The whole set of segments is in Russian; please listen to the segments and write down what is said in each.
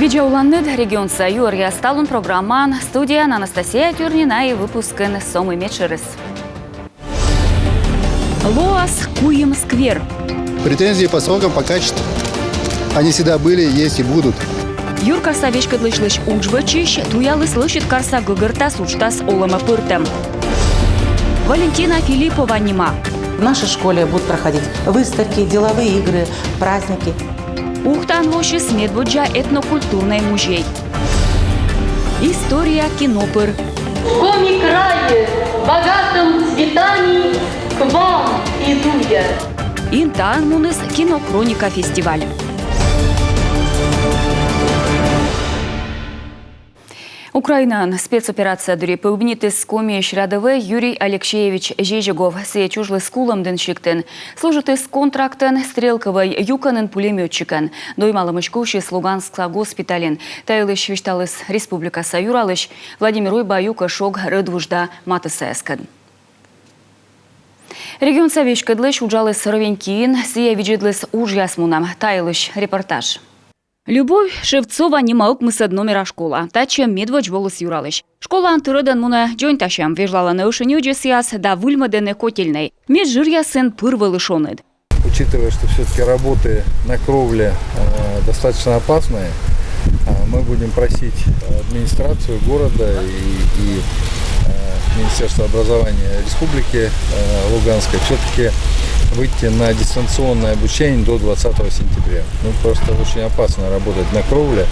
Меджауланнед регион Юрия Сталун программан студия Анастасия Тюрнина и выпускын Сомы Мечерес. Лоас Куем сквер. Претензии по срокам, по качеству. Они всегда были, есть и будут. Юр карса вешкадлышлыш уджвачищ, туялы слышит карса гыгырта суштас олама пыртем. Валентина Филиппова Нима. В нашей школе будут проходить выставки, деловые игры, праздники. Ухтан лоши Смедбуджа этнокультурный музей. История кинопыр. В коми крае, богатым цветами, к вам иду я. Интан Мунес кинохроника фестиваль. Украинан спецоперация дури пеубнитис комиш рядовой Юрий Алексеевич Жежегов се чужлы скулом денщиктен. Служит из контрактен стрелковой юканен пулеметчикен. Доймалымыш куши с Луганска госпитален. Тайлыш вишталыс Республика Саюралыш. Владимир Ойбаюка шог рыдвужда матысэскен. Регион Савичкадлыш уджалыс ровенькин, сия виджидлыс ужясмунам. Тайлыш репортаж. Любовь Шевцова немаук мысад номера школа. Тача медвач волос юралыш. Школа антырыдан муна джойн ташам вежлала на ушеню джесиас да вульмадене котельной. Мед жирья сын пырвалышонед. Учитывая, что все-таки работы на кровле достаточно опасные, мы будем просить администрацию города и Министерство образования Республики Луганской все-таки выйти на дистанционное обучение до 20 сентября. Ну, просто очень опасно работать на кровле,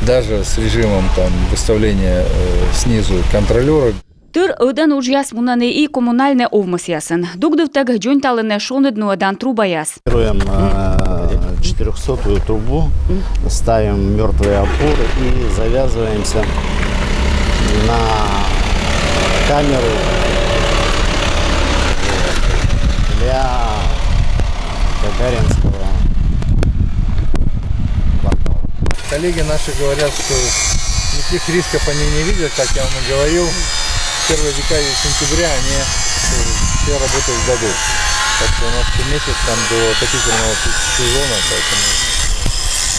даже с режимом выставления снизу контролера. Тыр ыдан ужяс мунаны и коммунальный овмас ясын. Дугдывтаг джойнталыне шонедну адан труба яс. Строим 400-ю трубу, ставим мертвые опоры и завязываемся на камеру для Гагаринского квартала. Коллеги наши говорят, что никаких рисков они не видят, как я вам и говорил. В первой декаде сентября они все работы сдадут. Так что у нас месяц до отопительного сезона, поэтому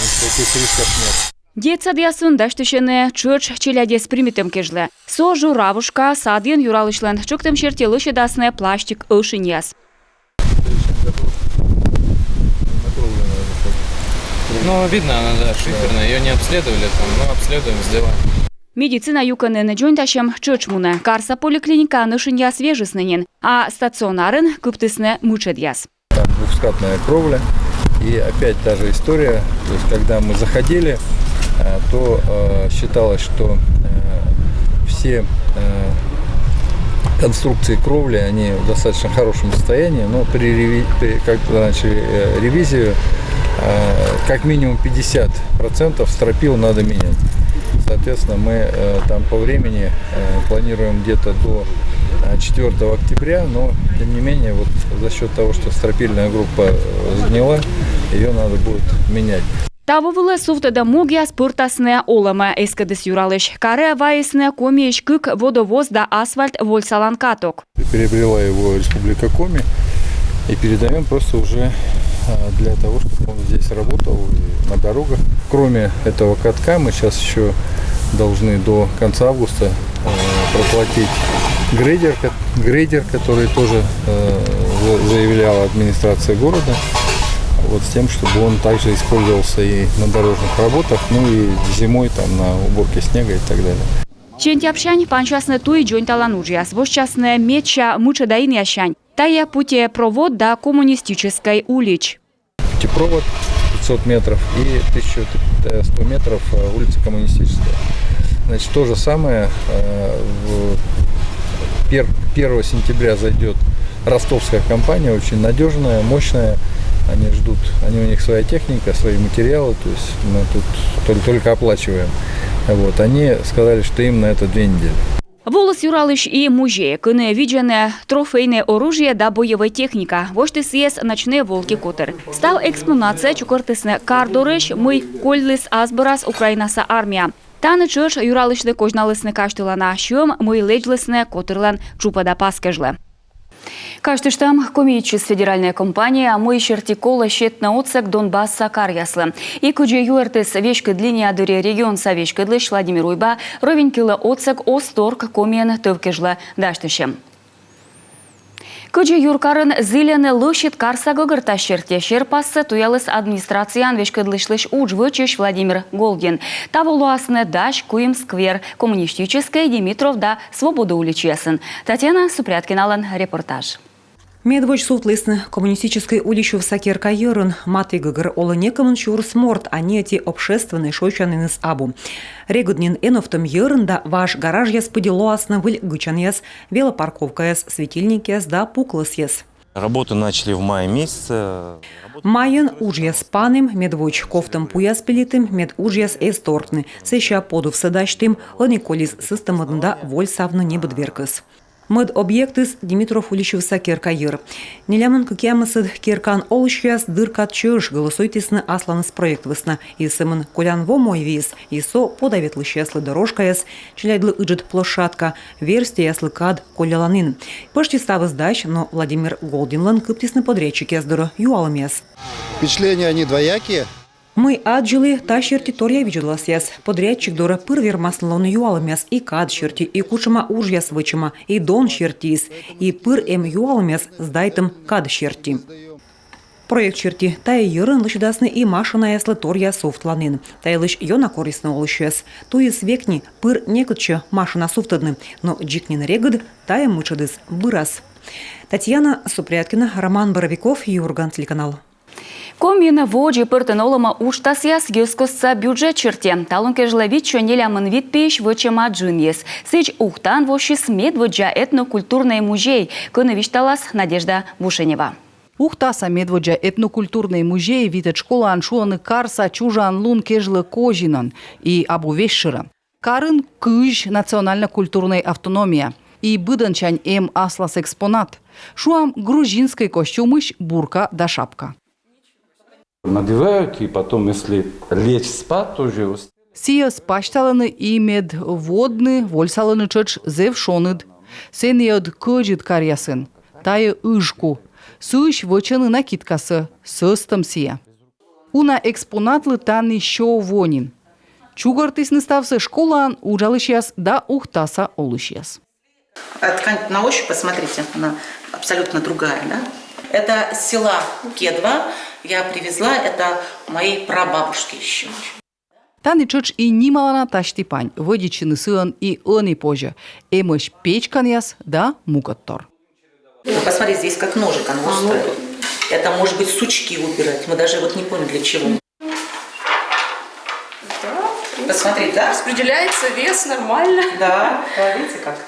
никаких рисков нет. Детсад ясын даштышене чурч челядес примитем кежле. Сожу равушка садын юралышлен чуктем чертелыше дасне пластик ошин яс. Ну, видно, она, да, шиферная. Ее не обследовали, но обследуем, сделаем. Медицина юканен джойнташем чурчмуне. Карса поликлиника нышин яс вежесненен, а стационарен кыптысне мучед яс. Там двухскатная кровля. И опять та же история. То есть, когда мы заходили, то считалось, что все конструкции кровли, они в достаточно хорошем состоянии, но когда начали ревизию, как минимум 50% стропил надо менять. Соответственно, мы там по времени планируем где-то до 4 октября, но тем не менее, вот за счет того, что стропильная группа сгнила, ее надо будет менять. Тавовылы суфтада мугия спыртасне олама эскадыс юралыш. Каре вайсне комиеш кык водовоз да асфальт вольсалан каток. Приобрела его Республика Коми и передаем просто уже для того, чтобы он здесь работал на дорогах. Кроме этого катка мы сейчас еще должны до конца августа проплатить грейдер, который тоже заявляла администрация города. Вот с тем, чтобы он также использовался и на дорожных работах, ну и зимой на уборке снега и так далее. Чентяпшань панчасне туй джойнталан ужяс, восчасне меча мучедаин яшань. Тая путепровод до коммунистической улиц. Путепровод 500 метров и 1100 метров улица Коммунистическая. Значит, то же самое 1 сентября зайдет ростовская компания, очень надежная, мощная. Они ждут, у них своя техника, свои материалы, то есть мы тут только оплачиваем. Вот, они сказали, что им на это 2 недели. Волос юралыш и музей, кыне виджене трофейное оружие да боевая техника. Вошты съез ночные волки котер. Стал экспонация чукортысне кардорыш, мы кольлыс азбарас Украинаса армия. Таны чыш юралышны кожналысны каштылана шым, мы леджлысны котерлан чупада паскежле. Каштыштам комичис федеральная компания «Мы чертикола щет на отсек Донбасса карьяслы». И куджи юэртес вешка длине адыре регион совешкадлыш Владимир Уйба ровенькила отсек осторг комен тывкежла даштышем. Куджи юркарын зыляны лышит карса гогырта щерте щерпасы туялыс администрациян вешкадлышлыш уджвычыш Владимир Голдин. Таволуасны даш куим сквер коммунистической Димитров да свобода уличесен. Татьяна Супряткиналан репортаж. Медвоч сутлысны коммунистической уличу в Сакерка Йорн, маты гагар ола некомын чур сморт, а не эти общественные шойчаны с абу. Регуднин энофтом Йорн да ваш гараж яс поделоасна выль гычан яс, велопарковка яс, светильники яс да пуклас яс. Работы начали в мае месяце. Майен ужьяс паным, медвоч кофтом пуяс пилитым, мед ужьяс эстортны, сеща подув садаштым, ланиколис системадн да воль савна небудверкас. Мед объектыс Димитров уличев Сакерка Йор. Нелямын кукямысыд керкан олышьяс дыркат чöш голосуйтисны асланыс проектвысна. И сымын колян во мой виз, и со подаветлыщяслы дорожка яс, челяйдлы ыджет площадка, версте яслы кад коляланын. Пышти ставыз дач, но Владимир Голдинлан кыптисны подрядчик яздыры юалым яс. Впечатления они двоякие. Мы аджилы та черти торья виделась яс. Подрядчик дора пырвер маслон юалым яс и кад черти, и кучама уж яс вычама, и дон чертис, и пыр юалым яс с дайтом кад черти. Проект черти тая йырын лышдасны и машина яслы торья софтланын. Тая лыш йона корисны олышяс. Туис векни пыр некутча машина софтадны, но джикнин регод тая мычадыс бырас. Татьяна Супряткина, Роман Боровиков, Юрган, телеканал. Комбина воджи пыртынолыма уштасяс гёскосца бюджет черте. Талон кежлавит чонелямын вид пеш вычема джиньес. Сыч ухтан вошис медводжа этнокультурный музей. Кыновишталас Надежда Бушенева. Ухтаса медводжа этнокультурный музей видит школа аншуланы карса чужан лун кежлы кожинан и абувешшира. Карын кыж национально-культурной автономия. И быданчань аслас экспонат. Шуам грузинской костюмыш бурка да шапка. Надевают, и потом, если лечь спать, тоже... Сия спашталаны и медводны вольсаланы чöч зевшоныд. Сеньод кыжит карьясын. Тая ыжку. Сыш вычаны накидкасы. Сыстым сия. Уна экспонатлы таны шо вонин. Чугартысны ставсы школан ужалышяс да ухтаса олышяс. Ткань на ощупь, посмотрите, она абсолютно другая, да? Это с села Кедва. Я привезла это моей прабабушке еще. Таны чöч и нималана таштипань, водичины сын и они позже. Эмыш печкан яс да мукаттор. Посмотри, здесь как ножик, оно острое. Это может быть сучки убирать. Мы даже вот не поняли для чего. Да, посмотри, да? Распределяется вес нормально. Да, видите как?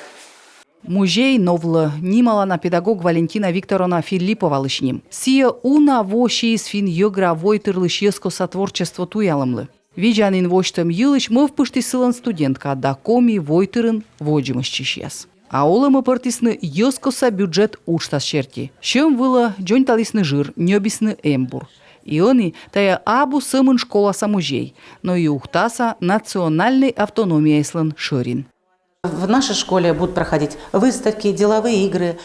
Музей новлы нималана педагог Валентина Викторовна Филиппова лышним. Сия уна воши из фин йогра войтырлышеско сотворчество туялымлы. Виджанин воштам йылыш мы впышти сылан студентка, да коми войтырын воджимышчищес. А олымы пыртисны йоскоса бюджет уштас черти. Чем выла джонталисны жир, нёбисны эмбур. И они тая абу сымын школаса музей, но и ухтаса национальной автономии слан ширин. В нашей школе будут проходить выставки, деловые игры.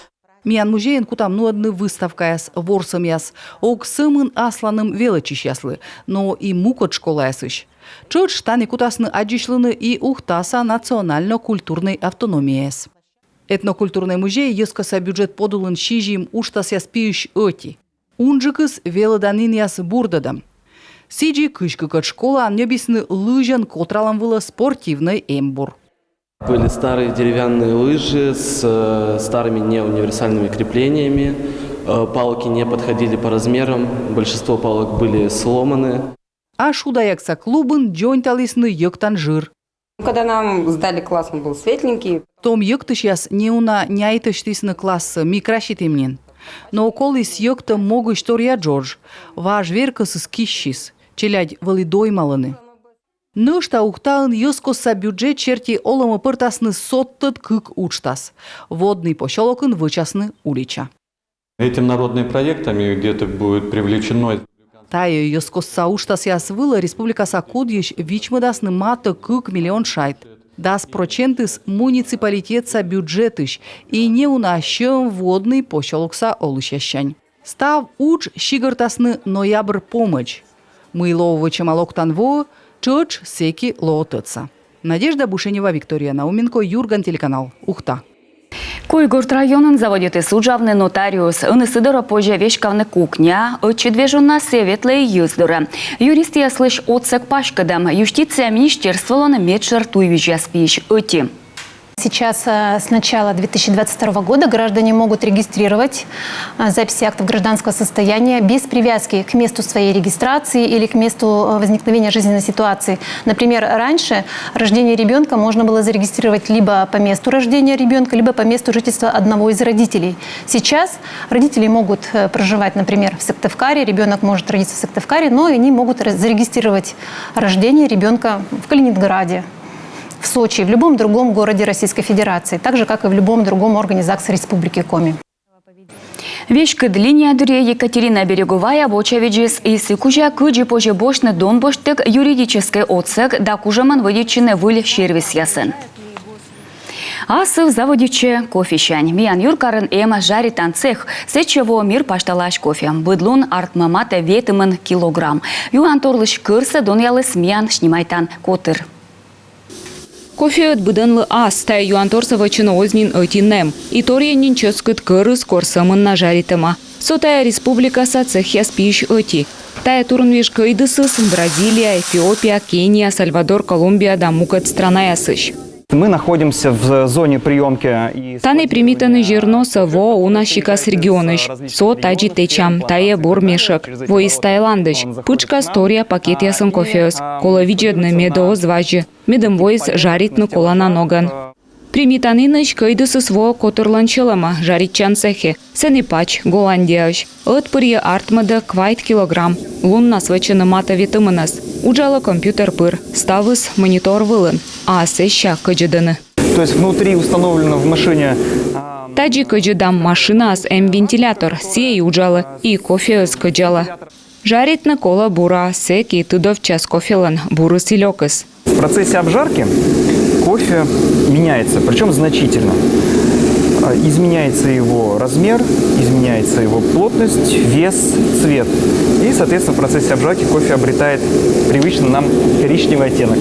Миян музейн кутам одны выставка яс, ворсам яс, ок сымын асланым велочищаслы, но и мукот школа ясыш. Чöч тани кутасны аджишлыны и ухтаса национально-культурной автономии яс. Этнокультурный музей ескоса бюджет подулын шижим уштас яс пиющ öti. Унжыкыс велоданин яс бурдадам. Сиджи кышкыкот школа небесны лыжан котралам выла спортивный эмбур. Были старые деревянные лыжи с старыми неуниверсальными креплениями. Палки не подходили по размерам, большинство палок были сломаны. А шудаякса клубын джонталисны йоктан жир. Когда нам сдали класс, он был светленький. Том йоктыш яс неуна няйтыштисны классы микращитемнен. Но околис йокта могыш торья Джордж. Ваш веркас скищис, челядь валидой маланы. Нышта ухтаын йоскоса бюджет черти олымы пыртасны соттыт кык учтас. Водный поселокын вычасны улича. Этим народным проектами где-то будет привлечено... Тая йоскоса уштас яс выла республикаса кудьеш вичмыдасны маты кык миллион шайт. дас процентыс муниципалитетса бюджетыш и не унащем водный пощолокса олышящань. Став уч щигыртасны ноябрь помощь. Мылового чамалоктанво чоч секи лоотыца. Надежда Бушенева, Виктория Науменко, Юрган, телеканал Ухта. Койгорт районын заводиты суджавны нотариус, ынысыдыра позже вешкавны кухня, отчедвежуна севетлые юздыры. Юрист яслыш отсек пашкадам, юстиция министерстволан медшер туйвижяспиш оти. Сейчас с начала 2022 года граждане могут регистрировать записи актов гражданского состояния без привязки к месту своей регистрации или к месту возникновения жизненной ситуации. Например, раньше рождение ребенка можно было зарегистрировать либо по месту рождения ребенка, либо по месту жительства одного из родителей. Сейчас родители могут проживать, например, в Сыктывкаре, ребенок может родиться в Сыктывкаре, но они могут зарегистрировать рождение ребенка в Калининграде, в Сочи, в любом другом городе Российской Федерации, так же, как и в любом другом органе ЗАГСа Республики Коми. Вешка длиня дуре Екатерина Береговая бочевиджис и сыкужа кыджи позже бошны донбоштык юридический отсек да кужаман водичины выль сервис ясын. Асыв заводиче кофещань. Миян юркарын эма жаритан цех, сечево мир пашталаш кофе. Быдлун артмамата ветымын килограмм. Юан торлыш кырсы донялыс миян шнимайтан котыр. Кофе от быданлы ас, тай юанторсова чиноознин ойтинем. И тория нинческут кырыс корсамын на жаритыма. Сотая республика сацех яспиш оти. Тая турнвиш кайдысыс Бразилия, Эфиопия, Кения, Сальвадор, Колумбия да мукат страна ясыш. Мы находимся в зоне приемки. Таны примитаны жирноса во унащикас регионыш. Со таджи течам, тае бормешек. Во из Таиландыш. Пучка стория пакет ясын кофеос. Кола виджедны медоз важи. Медом воис жаритны колана ноган. Примитаныныш кайдысыс во котырланчылама жаритчан цехе. Сенипач, Голландияш. Отпырье артмада квайт килограмм. Лунна свечена мата витаминас. Уджала компьютер пыр. Ставыс монитор вылын. А сеща каджиданы. То есть внутри установлено в машине... Таджи каджидам машина с вентилятор. Сей уджала и кофе с каджала. Жарит на кола бура. Секи тудов час кофелан. Буры силёкас. В процессе обжарки кофе меняется, причем значительно. Изменяется его размер, изменяется его плотность, вес, цвет. И, соответственно, в процессе обжарки кофе обретает привычный нам коричневый оттенок.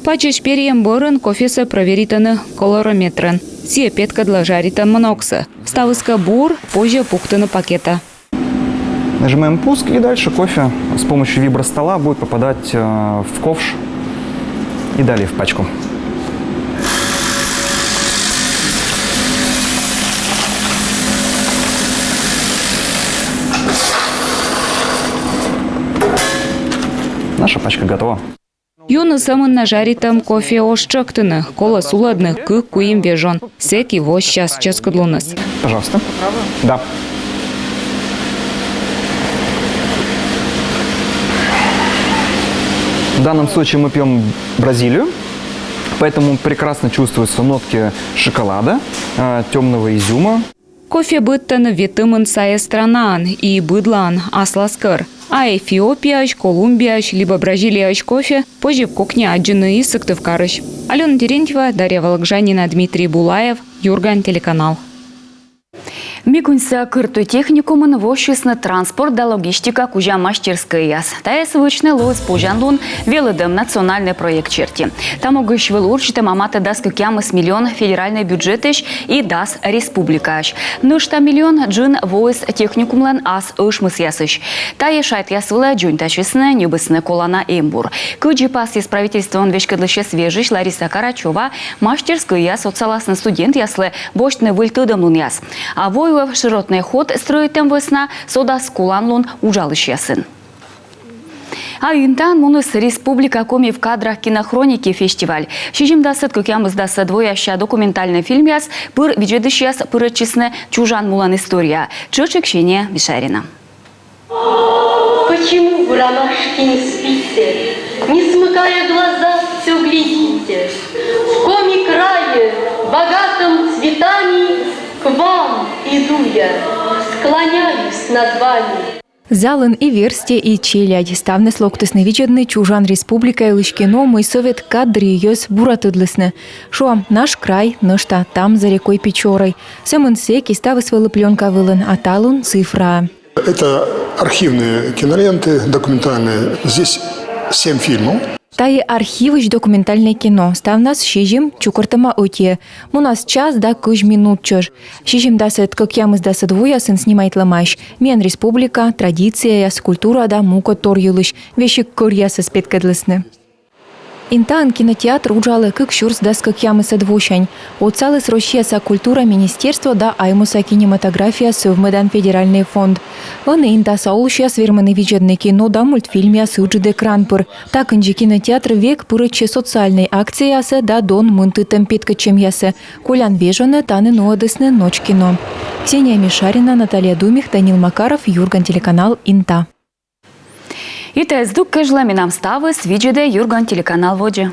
Пачеш перьем борын кофеса провеританы колорометрен. Сие петка для жарита монокса. Ставыска бур, позже пухтана пакета. Нажимаем пуск, и дальше кофе с помощью вибростола будет попадать в ковш и далее в пачку. Наша пачка готова. Юны самын нажаритам кофе ошчактыны, кола суладных к куим вежон. Сек его сейчас ческудлунас. Пожалуйста. Да. В данном случае мы пьем Бразилию, поэтому прекрасно чувствуются нотки шоколада, темного изюма. Кофе быттан витамин сая странан и быдлан асласкар. А Эфиопияш, Колумбияш, либо Бразилияш кофе позже в кухне аджины и Сыктывкарыш. Алена Терентьева, Дарья Вологжанина, Дмитрий Булаев, Юрган, телеканал. Микунься кырту техникумын вошисны транспорт да логистика кужа мастерская. Тая свычны лоз пужанлун велыдым национальный проект черти. Там огыш вылурчитым амата дас кюкямыс миллион федеральный бюджетыш и дас республикаш. Нышта миллион джин воис техникумлан ас ышмыс ясыш. Тая шайт ясвыла джун ташвисны небысны колана эмбур. Кыджи пас из правительствон вешкадлыше свежиш Лариса Карачева мастерская социаласны студент яслы боштны выльтыдым лун яс. А вою широтный ход строит им весна, сода скуланлун ужалыш ясын. А интан муныс республика коми в кадрах кинохроники фестиваль. Шижимда сыткукямызда двояща документальный фильм яс, пыр виджедыш яс пырычисны чужан мулан история. Чырчик Ксения Мишарина. Почему вы, ромашки, не спите? Не смыкая глаза, все глядите. В коми крае, богатом цветами, к вам иду я, склоняюсь над вами. Залын и версте и челядь. Ставны слоктысны виджедны чужан республика и лышкино мой совет кадры ёс буратыдлысны. Шо, наш край, нышта, там за рекой Печорой. Сэмын сек и ставы свылы пленка вылын, а талун цифра. Это архивные киноленты, документальные. Здесь 7 фильмов. Тае архивыч документальное кино. Ставнас шижим чукортама оте. У нас час да кыж минут чож. Шижим дасет, как ямыз дасет воясын снимает ламаш. Мен республика, традиция, яс культура да муко тор юлыш. Вещи курьясы спеткадлысны. Интан кинотеатр уджалы кык шурс дас как ямыса двушань. Оцалы с Россия культура министерство да аймуса кинематография совмедан федеральный фонд. Ваны инта саулшия сверманы виджедный кино да мультфильмия суджиде кранпыр. Так инжи кинотеатр век пырыче социальной акции ясы да дон мынты темпетка чем ясы. Колян вежаны таны ноадысны ночь кино. Ксения Мишарина, Наталья Думих, Данил Макаров, Юрган, телеканал Инта. І те здук кежла мінам стави свіджеде Юрган, телеканал Воджі.